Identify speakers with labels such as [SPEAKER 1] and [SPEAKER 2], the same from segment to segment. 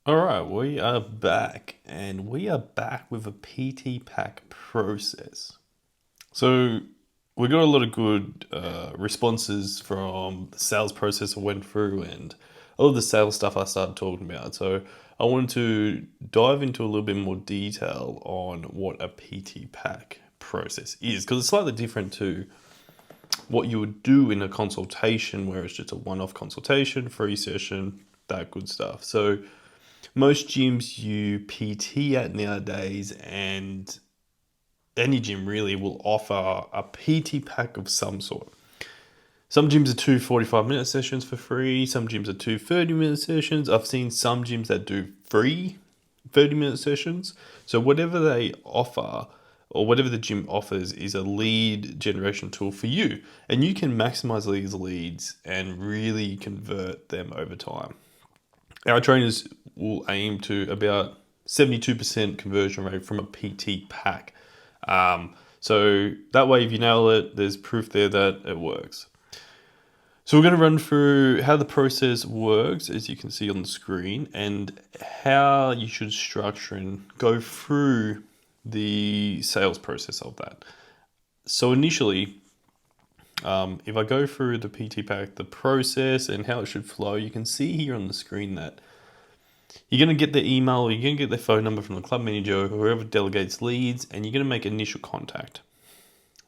[SPEAKER 1] All right, we are back, and we are back with a PT pack process. So we got a lot of good responses from the sales process I went through, and all of the sales stuff I started talking about. So I wanted to dive into a little bit more detail on what a PT pack process is, because it's slightly different to what you would do in a consultation, where it's just a one-off consultation, free session, that good stuff. So most gyms you PT at nowadays, and any gym really will offer a PT pack of some sort. Some gyms are two 45-minute sessions for free. Some gyms are two 30-minute sessions. I've seen some gyms that do free 30-minute sessions. So whatever they offer, or whatever the gym offers, is a lead generation tool for you. And you can maximize these leads and really convert them over time. Our trainers will aim to about 72% conversion rate from a PT pack. So that way, if you nail it, there's proof there that it works. So we're going to run through how the process works, as you can see on the screen, and how you should structure and go through the sales process of that. So initially, if I go through the PT pack, the process and how it should flow, you can see here on the screen that you're going to get the email, or you're going to get the phone number from the club manager or whoever delegates leads, and you're going to make initial contact.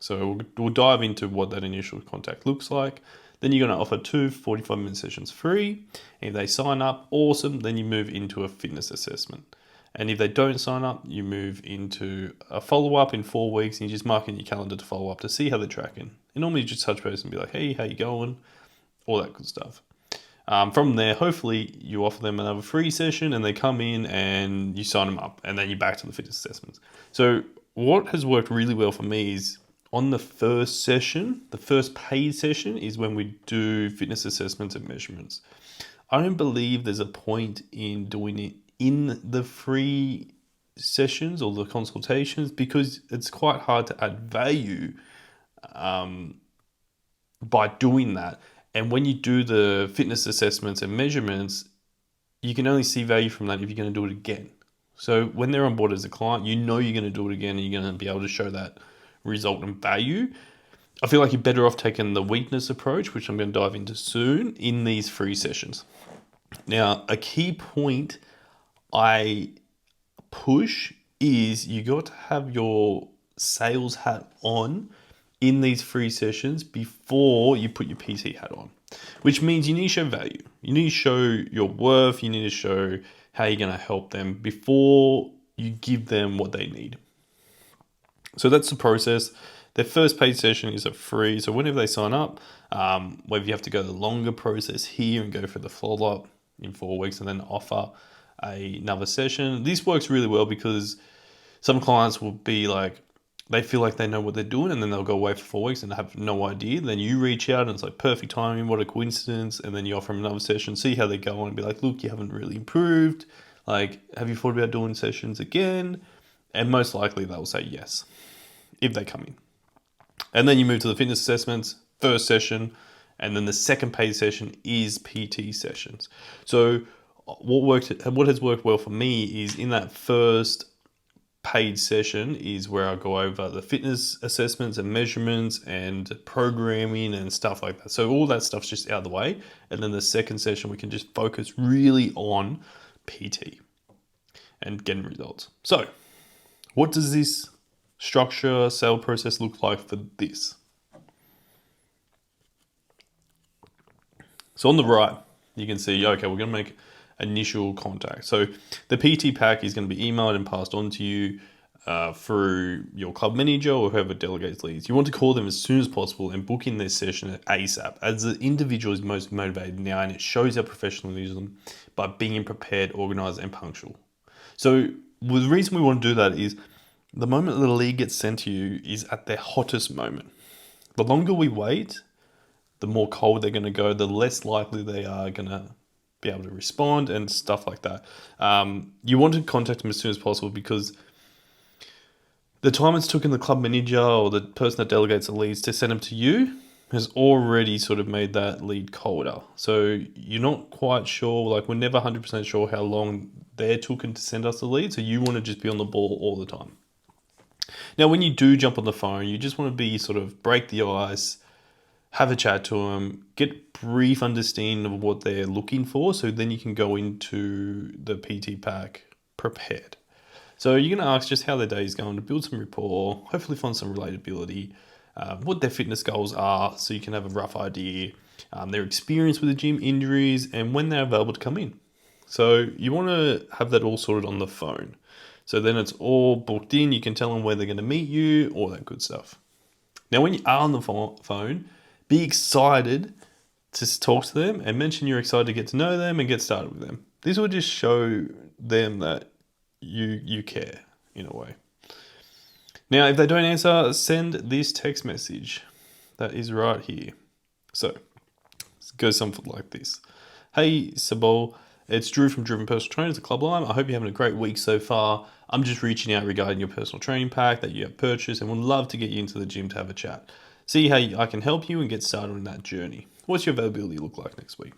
[SPEAKER 1] So we'll dive into what that initial contact looks like. Then you're going to offer two 45-minute sessions free. And if they sign up, awesome. Then you move into a fitness assessment. And if they don't sign up, you move into a follow-up in 4 weeks, and you just mark in your calendar to follow up to see how they're tracking. And normally you just touch base and be like, hey, how you going? All that good stuff. From there, hopefully you offer them another free session, and they come in and you sign them up, and then you're back to the fitness assessments. So what has worked really well for me is on the first session, the first paid session, is when we do fitness assessments and measurements. I don't believe there's a point in doing it in the free sessions or the consultations, because it's quite hard to add value by doing that. And when you do the fitness assessments and measurements, you can only see value from that if you're going to do it again. So when they're on board as a client, you know you're going to do it again, and you're going to be able to show that result and value. I feel like you're better off taking the weakness approach, which I'm going to dive into soon, in these free sessions. Now, a key point I push is you got to have your sales hat on in these free sessions before you put your PT hat on, which means you need to show value. You need to show your worth. You need to show how you're going to help them before you give them what they need. So that's the process. Their first paid session is a free. So whenever they sign up, whether you have to go the longer process here and go for the follow-up in 4 weeks and then offer another session. This works really well because some clients will be like, they feel like they know what they're doing, and then they'll go away for 4 weeks and have no idea. Then you reach out and it's like perfect timing, what a coincidence. And then you offer them another session, see how they go, and be like, look, you haven't really improved. Like, have you thought about doing sessions again? And most likely they'll say yes, if they come in. And then you move to the fitness assessments, first session, and then the second paid session is PT sessions. So what has worked well for me is in that first paid session is where I go over the fitness assessments and measurements and programming and stuff like that. So all that stuff's just out of the way. And then the second session, we can just focus really on PT and getting results. So what does this structure, sale process look like for this? So on the right, you can see, okay, we're going to make initial contact. So the PT pack is going to be emailed and passed on to you through your club manager or whoever delegates leads. You want to call them as soon as possible and book in their session ASAP, as the individual is most motivated now, and it shows our professionalism by being prepared, organized, and punctual. So the reason we want to do that is the moment the lead gets sent to you is at their hottest moment. The longer we wait, the more cold they're going to go, the less likely they are going to be able to respond and stuff like that. You want to contact them as soon as possible, because the time it's taken the club manager or the person that delegates the leads to send them to you has already sort of made that lead colder. So you're not quite sure, like we're never 100% sure how long they're looking to send us the lead. So you want to just be on the ball all the time. Now, when you do jump on the phone, you just want to be sort of break the ice, have a chat to them, get brief understanding of what they're looking for. So then you can go into the PT pack prepared. So you're going to ask just how their day is going to build some rapport, hopefully find some relatability, what their fitness goals are, so you can have a rough idea, their experience with the gym, injuries, and when they're available to come in. So you want to have that all sorted on the phone. So then it's all booked in. You can tell them where they're going to meet you, all that good stuff. Now, when you are on the phone, be excited to talk to them and mention you're excited to get to know them and get started with them. This will just show them that you care in a way. Now, if they don't answer, send this text message that is right here. So it goes something like this. Hey, Sabol, it's Drew from Driven Personal Trainers, the club line. I hope you're having a great week so far. I'm just reaching out regarding your personal training pack that you have purchased and would love to get you into the gym to have a chat. See how I can help you and get started on that journey. What's your availability look like next week?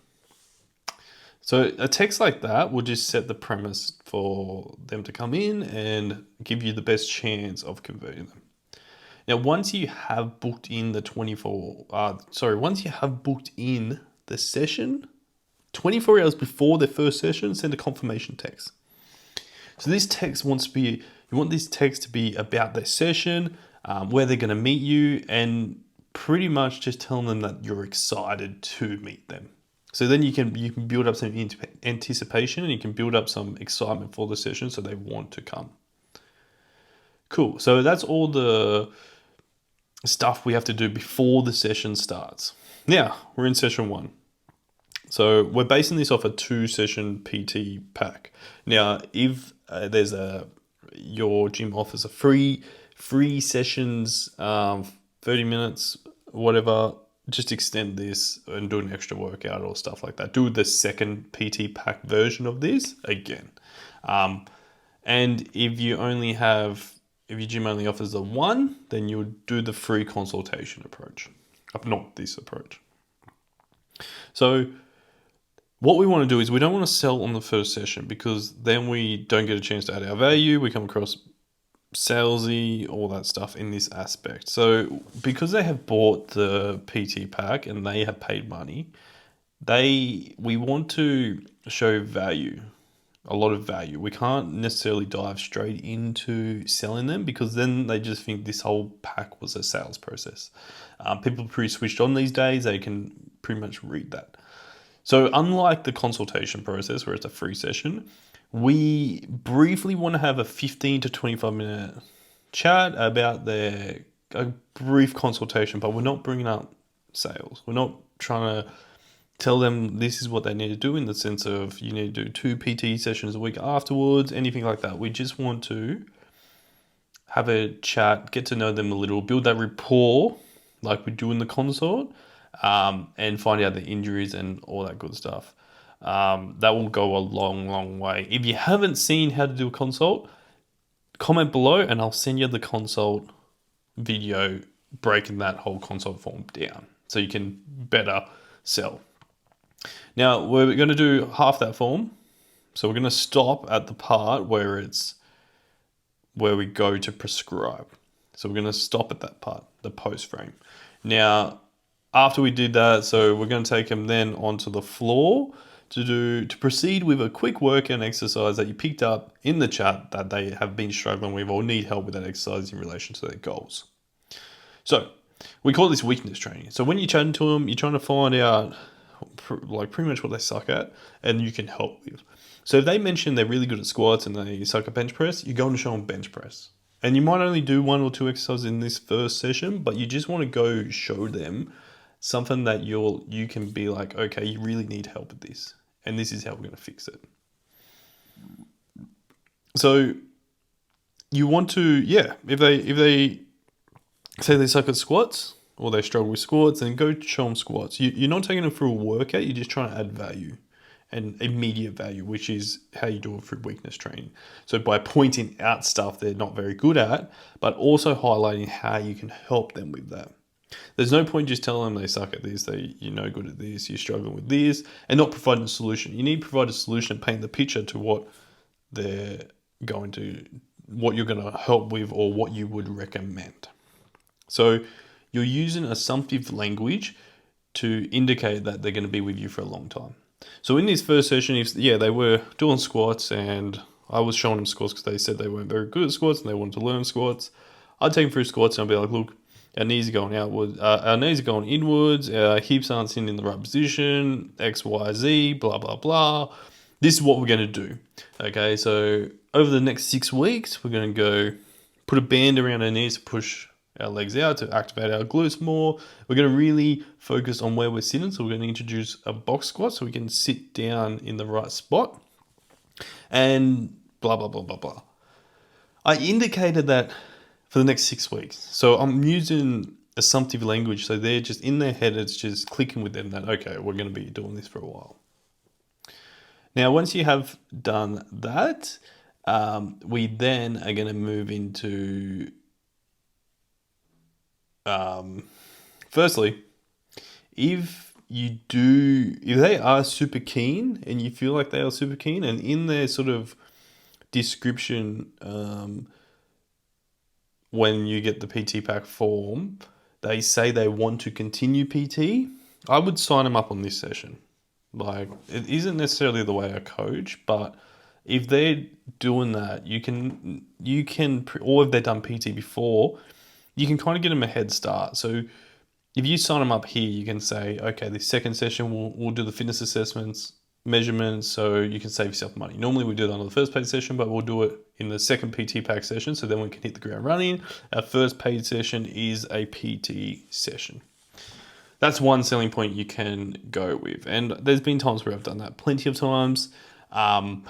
[SPEAKER 1] So a text like that will just set the premise for them to come in and give you the best chance of converting them. Now, once you have booked in the session, 24 hours before the first session, send a confirmation text. So this text you want this text to be about their session, where they're going to meet you, and pretty much just telling them that you're excited to meet them. So then you can build up some anticipation and you can build up some excitement for the session so they want to come. Cool. So that's all the stuff we have to do before the session starts. Now, we're in session 1. So we're basing this off a 2-session PT pack. Now, if your gym offers a free sessions, 30 minutes, whatever, just extend this and do an extra workout or stuff like that. Do the second PT pack version of this again. And if your gym only offers the 1, then you would do the free consultation approach, not this approach. So what we want to do is we don't want to sell on the first session because then we don't get a chance to add our value. We come across salesy, all that stuff in this aspect. So because they have bought the PT pack and they have paid money, we want to show value, a lot of value. We can't necessarily dive straight into selling them because then they just think this whole pack was a sales process. People are pretty switched on these days. They can pretty much read that. So unlike the consultation process where it's a free session, we briefly want to have a 15 to 25 minute chat about a brief consultation, but we're not bringing up sales. We're not trying to tell them this is what they need to do in the sense of you need to do 2 PT sessions a week afterwards, anything like that. We just want to have a chat, get to know them a little, build that rapport like we do in the consult, and find out the injuries and all that good stuff. That will go a long, long way. If you haven't seen how to do a consult, comment below and I'll send you the consult video breaking that whole consult form down so you can better sell. Now, we're going to do half that form. So we're going to stop at the part where we go to prescribe. So we're going to stop at that part, the post frame. Now, after we did that, so we're going to take them then onto the floor to proceed with a quick workout exercise that you picked up in the chat that they have been struggling with or need help with that exercise in relation to their goals. So we call this weakness training. So when you're chatting to them, you're trying to find out pretty much what they suck at and you can help with. So if they mention they're really good at squats and they suck at bench press, you're going to show them bench press. And you might only do 1 or 2 exercises in this first session, but you just want to go show them something that you can be like, okay, you really need help with this. And this is how we're going to fix it. So you want to, if they say they suck at squats or they struggle with squats, then go show them squats. You're not taking them through a workout. You're just trying to add value and immediate value, which is how you do it through weakness training. So by pointing out stuff they're not very good at, but also highlighting how you can help them with that. There's no point just telling them they suck at this, you're no good at this, you're struggling with this, and not providing a solution. You need to provide a solution and paint the picture to what what you're going to help with or what you would recommend. So you're using assumptive language to indicate that they're going to be with you for a long time. So in this first session, they were doing squats and I was showing them squats because they said they weren't very good at squats and they wanted to learn squats. I'd take them through squats and I'd be like, look, our knees are going outwards, our knees are going inwards, our hips aren't sitting in the right position, X, Y, Z, blah, blah, blah. This is what we're going to do. Okay, so over the next 6 weeks, we're going to go put a band around our knees to push our legs out to activate our glutes more. We're going to really focus on where we're sitting. So we're going to introduce a box squat so we can sit down in the right spot and blah, blah, blah, blah, blah. I indicated that for the next 6 weeks. So I'm using assumptive language. So they're just in their head, it's just clicking with them that, okay, we're going to be doing this for a while. Now, once you have done that, we then are going to move into, firstly, if they are super keen and you feel like they are super keen, and in their sort of description, when you get the PT Pack form, they say they want to continue PT, I would sign them up on this session. Like, it isn't necessarily the way I coach, but if they're doing that, or if they've done PT before, you can kind of get them a head start. So if you sign them up here, you can say, okay, this second session, we'll do the fitness assessments, measurements, so you can save yourself money. Normally we do that on the first paid session, but we'll do it in the second PT Pack session, so then we can hit the ground running. Our first paid session is a PT session. That's one selling point you can go with. And there's been times where I've done that plenty of times. But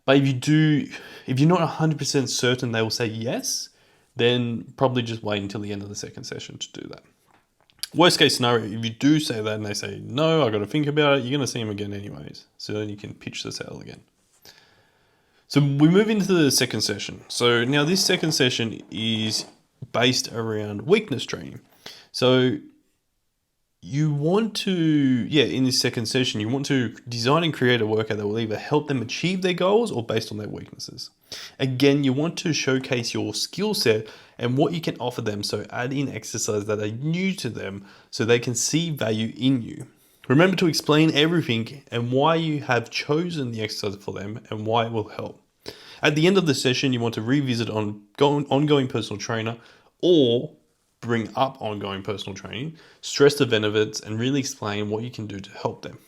[SPEAKER 1] if you're not 100% certain they will say yes, then probably just wait until the end of the second session to do that. Worst case scenario, if you do say that and they say, no, I've got to think about it, you're going to see them again anyways. So then you can pitch the sale again. So we move into the second session. So now this second session is based around weakness training. So you want to, in this second session, you want to design and create a workout that will either help them achieve their goals or based on their weaknesses. Again, you want to showcase your skill set and what you can offer them. So add in exercises that are new to them so they can see value in you. Remember to explain everything and why you have chosen the exercise for them and why it will help. At the end of the session, you want to revisit on ongoing personal trainer or bring up ongoing personal training, stress the benefits, and really explain what you can do to help them.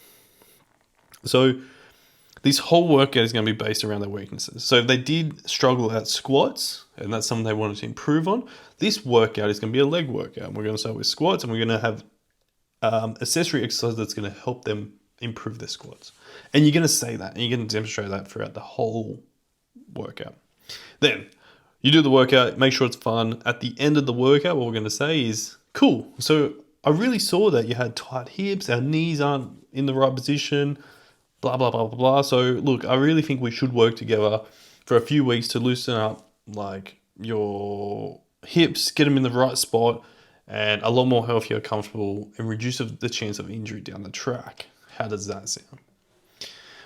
[SPEAKER 1] So this whole workout is going to be based around their weaknesses. So if they did struggle at squats, and that's something they wanted to improve on, this workout is going to be a leg workout. We're going to start with squats, and we're going to have accessory exercise that's going to help them improve their squats. And you're going to say that, and you're going to demonstrate that throughout the whole workout. Then you do the workout, make sure it's fun. At the end of the workout, what we're going to say is, cool, so I really saw that you had tight hips, our knees aren't in the right position, blah, blah, blah, blah, blah. So look, I really think we should work together for a few weeks to loosen up like your hips, get them in the right spot, and a lot more healthier, comfortable, and reduce the chance of injury down the track. How does that sound?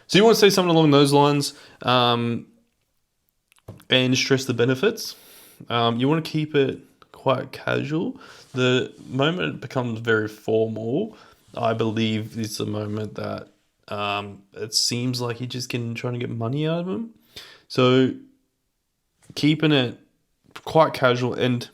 [SPEAKER 1] So you want to say something along those lines, and stress the benefits. You want to keep it quite casual. The moment it becomes very formal, I believe is the moment that it seems like you're just trying to get money out of them. So keeping it quite casual and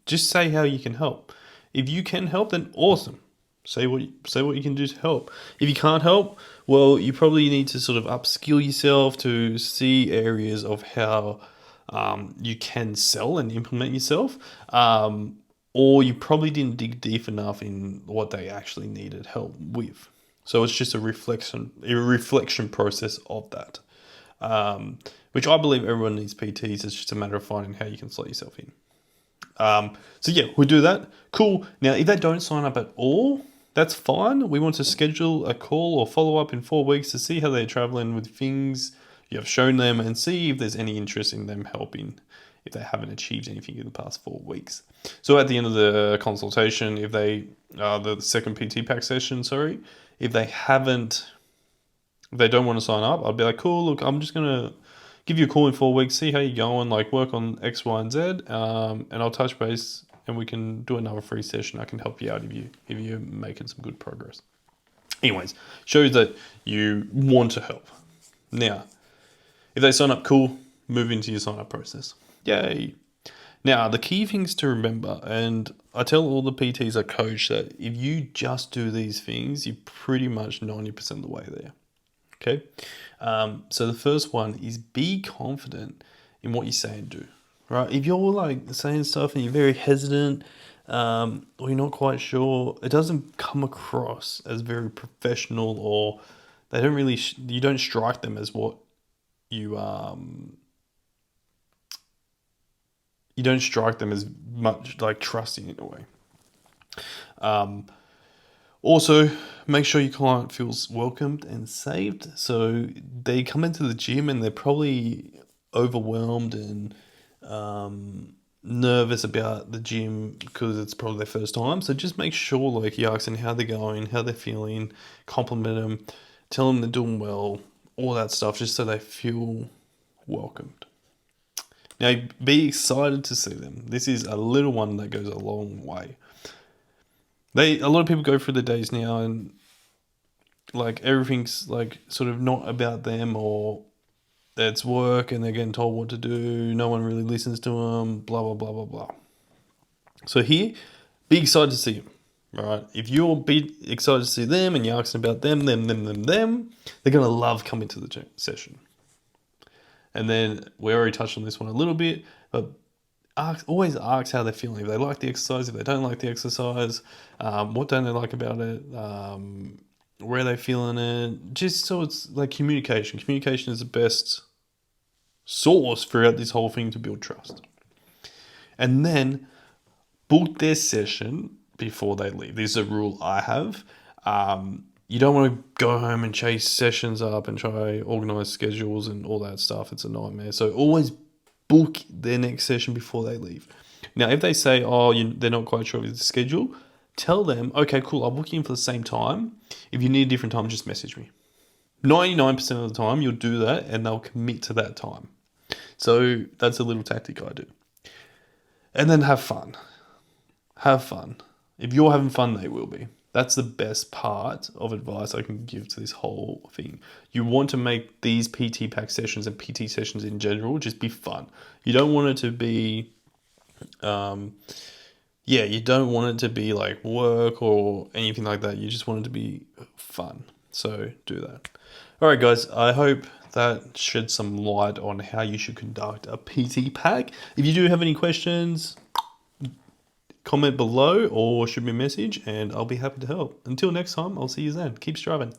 [SPEAKER 1] just say how you can help. If you can help, then awesome. Say what you can do to help. If you can't help, well, you probably need to sort of upskill yourself to see areas of how you can sell and implement yourself. Or you probably didn't dig deep enough in what they actually needed help with. So it's just a reflection process of that. Which I believe everyone needs PTs. It's just a matter of finding how you can slot yourself in. We do that. Cool. Now, if they don't sign up at all, that's fine. We want to schedule a call or follow up in 4 weeks to see how they're traveling with things you have shown them and see if there's any interest in them helping if they haven't achieved anything in the past 4 weeks. So at the end of the consultation, if they, the second PT Pack session, if they haven't If they don't want to sign up, I'd be like, cool, look, I'm just gonna give you a call in 4 weeks, see how you're going, like work on X, Y, and Z, and I'll touch base and we can do another free session. I can help you out if you're making some good progress. Anyways, shows that you want to help. Now, if they sign up, cool, move into your sign up process. Yay. Now, the key things to remember, and I tell all the PTs I coach that if you just do these things, you're pretty much 90% of the way there. Okay? So the first one is be confident in what you say and do. Right? If you're like saying stuff and you're very hesitant, or you're not quite sure, it doesn't come across as very professional, or they don't really, you don't strike them as what you don't strike them as much like trusting in a way. Also, make sure your client feels welcomed and saved. So they come into the gym and they're probably overwhelmed and nervous about the gym because it's probably their first time. So just make sure like you're asking how they're going, how they're feeling, compliment them, tell them they're doing well, all that stuff, just so they feel welcomed. Now, be excited to see them. This is a little one that goes a long way. A lot of people go through the days now and like everything's like sort of not about them, or it's work and they're getting told what to do. No one really listens to them, blah, blah, blah, blah, blah. So here, be excited to see them, right? If you're be excited to see them and you're asking about them, they're going to love coming to the session. And then we already touched on this one a little bit, but always ask how they're feeling. If they like the exercise, if they don't like the exercise, what don't they like about it, where are they feeling it, just so it's like communication. Communication is the best source throughout this whole thing to build trust. And then book their session before they leave. This is a rule I have. You don't want to go home and chase sessions up and try organize schedules and all that stuff. It's a nightmare. So always book their next session before they leave. Now, if they say, they're not quite sure with the schedule, tell them, okay, cool, I'll book you in for the same time. If you need a different time, just message me. 99% of the time, you'll do that and they'll commit to that time. So that's a little tactic I do. And then have fun. Have fun. If you're having fun, they will be. That's the best part of advice I can give to this whole thing. You want to make these PT Pack sessions and PT sessions in general just be fun. You don't want it to be, you don't want it to be like work or anything like that. You just want it to be fun. So do that. All right, guys, I hope that shed some light on how you should conduct a PT Pack. If you do have any questions, comment below or shoot me a message and I'll be happy to help. Until next time, I'll see you then. Keep striving.